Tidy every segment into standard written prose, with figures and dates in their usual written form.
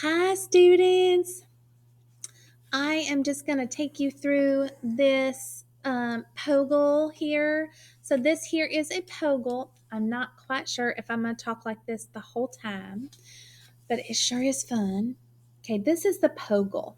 Hi, students. I am just going to take you through this Pogil here. So this here is a Pogil. I'm not quite sure if I'm going to talk like this the whole time, but it sure is fun. Okay, this is the Pogil.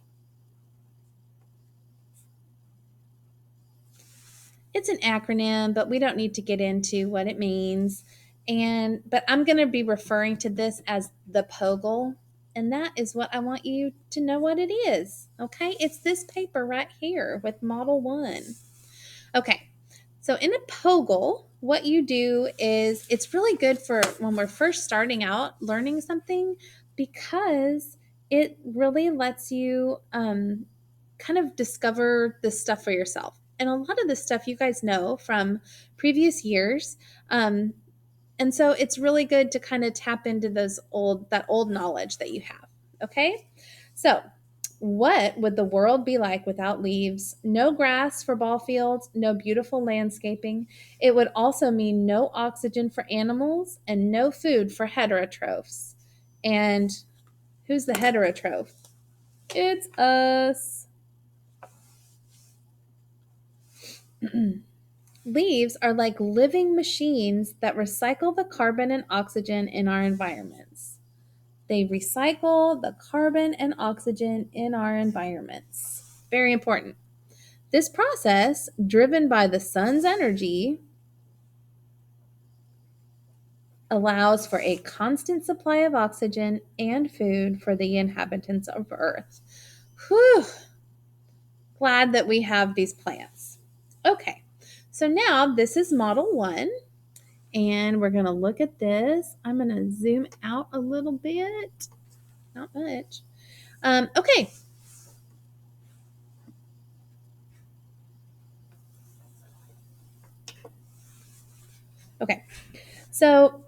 It's an acronym, but we don't need to get into what it means. But I'm going to be referring to this as the Pogil, and that is what I want you to know what it is. Okay, it's this paper right here with Model 1. Okay, so in a Pogil, what you do is it's really good for when we're first starting out learning something because it really lets you kind of discover this stuff for yourself. And a lot of this stuff you guys know from previous years. And so it's really good to kind of tap into that old knowledge that you have. Okay? So, what would the world be like without leaves? No grass for ball fields, no beautiful landscaping. It would also mean no oxygen for animals and no food for heterotrophs. And who's the heterotroph? It's us. Leaves are like living machines that recycle the carbon and oxygen in our environments. They recycle the carbon and oxygen in our environments. Very important. This process, driven by the sun's energy, allows for a constant supply of oxygen and food for the inhabitants of Earth. Whew! Glad that we have these plants. Okay, so now this is Model 1. And we're going to look at this. I'm going to zoom out a little bit. Not much. Okay. Okay. So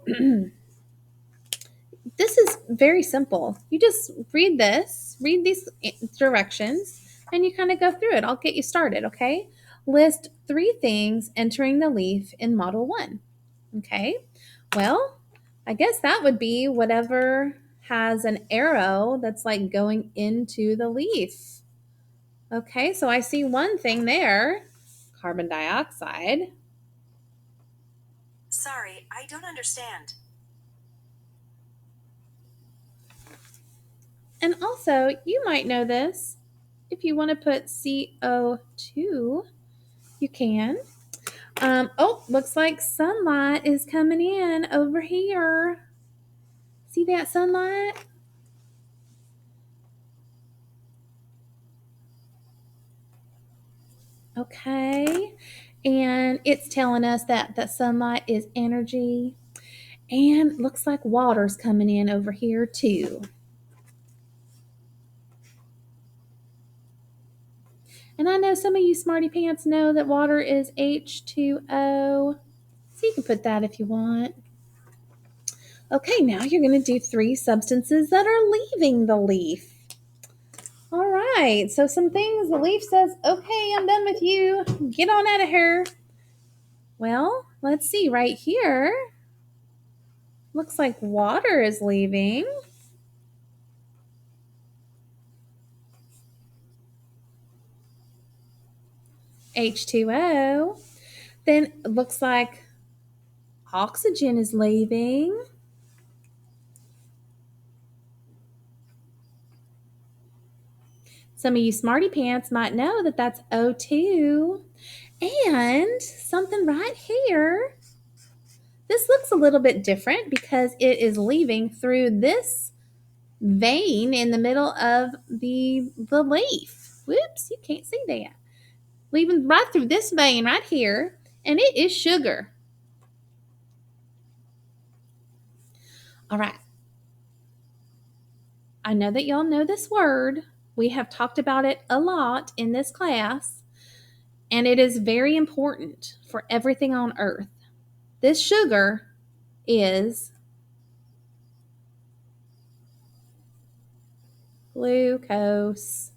this is very simple. You just read these directions, and you kind of go through it. I'll get you started, okay? List 3 things entering the leaf in Model 1. Okay. Well, I guess that would be whatever has an arrow that's like going into the leaf. Okay, so I see one thing there, carbon dioxide. Sorry, I don't understand. And also, you might know this. If you want to put CO2, you can. Looks like sunlight is coming in over here. See that sunlight? Okay. And it's telling us that the sunlight is energy. And looks like water's coming in over here too. And I know some of you smarty pants know that water is H2O. So you can put that if you want. Okay, now you're going to do 3 substances that are leaving the leaf. All right, so some things the leaf says, okay, I'm done with you. Get on out of here. Well, let's see right here. Looks like water is leaving. H2O. Then it looks like oxygen is leaving. Some of you smarty pants might know that that's O2. And something right here. This looks a little bit different because it is leaving through this vein in the middle of the leaf. Whoops, you can't see that. Leaving right through this vein right here, and it is sugar. All right. I know that y'all know this word. We have talked about it a lot in this class, and it is very important for everything on earth. This sugar is glucose.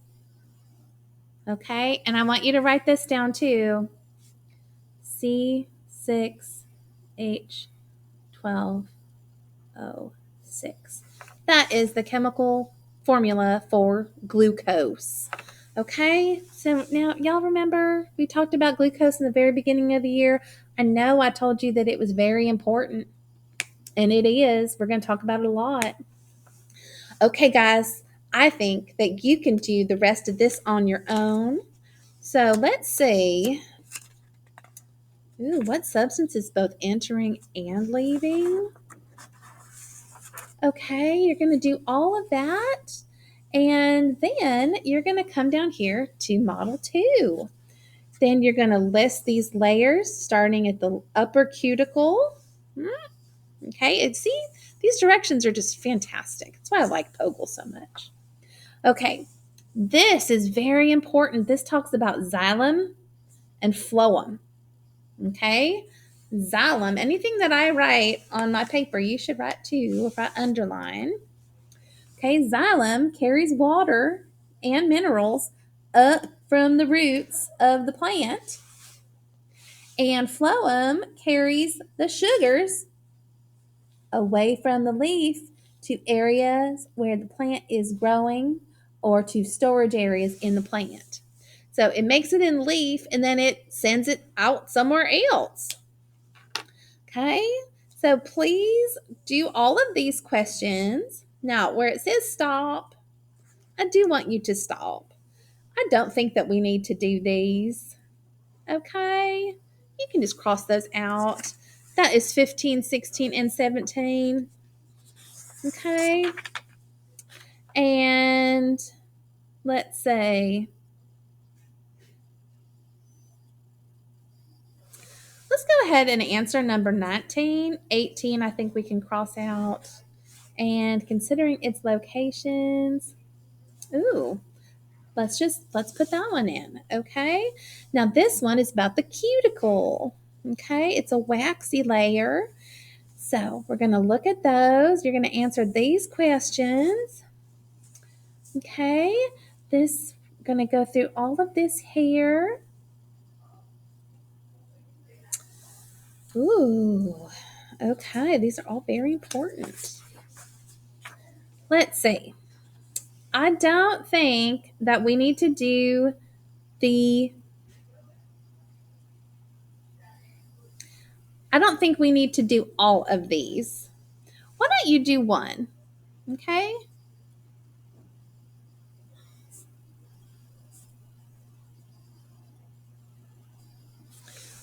Okay, and I want you to write this down too. C6H12O6. That is the chemical formula for glucose. Okay, so now y'all remember we talked about glucose in the very beginning of the year. I know I told you that it was very important, and it is. We're going to talk about it a lot. Okay, guys, I think that you can do the rest of this on your own. So let's see. Ooh, what substance is both entering and leaving? Okay, you're going to do all of that. And then you're going to come down here to Model 2. Then you're going to list these layers starting at the upper cuticle. Okay, and see, these directions are just fantastic. That's why I like Pogil so much. Okay, this is very important. This talks about xylem and phloem. Okay, xylem, anything that I write on my paper, you should write too if I underline. Okay, xylem carries water and minerals up from the roots of the plant, and phloem carries the sugars away from the leaf to areas where the plant is growing or to storage areas in the plant. So it makes it in leaf and then it sends it out somewhere else. Okay, so please do all of these questions. Now, where it says stop, I do want you to stop. I don't think that we need to do these. Okay, you can just cross those out. That is 15, 16, and 17. Okay, and let's say, let's go ahead and answer number 19. 18, I think we can cross out. And considering its locations, ooh, let's put that one in. Okay, now this one is about the cuticle. Okay, it's a waxy layer. So we're going to look at those. You're going to answer these questions. Okay, this going to go through all of this here. Ooh, okay, these are all very important. Let's see. I don't think that we need to do the I don't think we need to do all of these. Why don't you do one? Okay?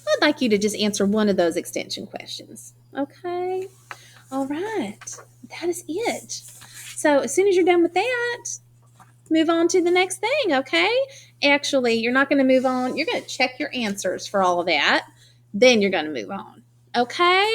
I'd like you to just answer one of those extension questions. Okay? All right. That is it. So as soon as you're done with that, move on to the next thing, okay? Actually, you're not going to move on. You're going to check your answers for all of that. Then you're going to move on. Okay?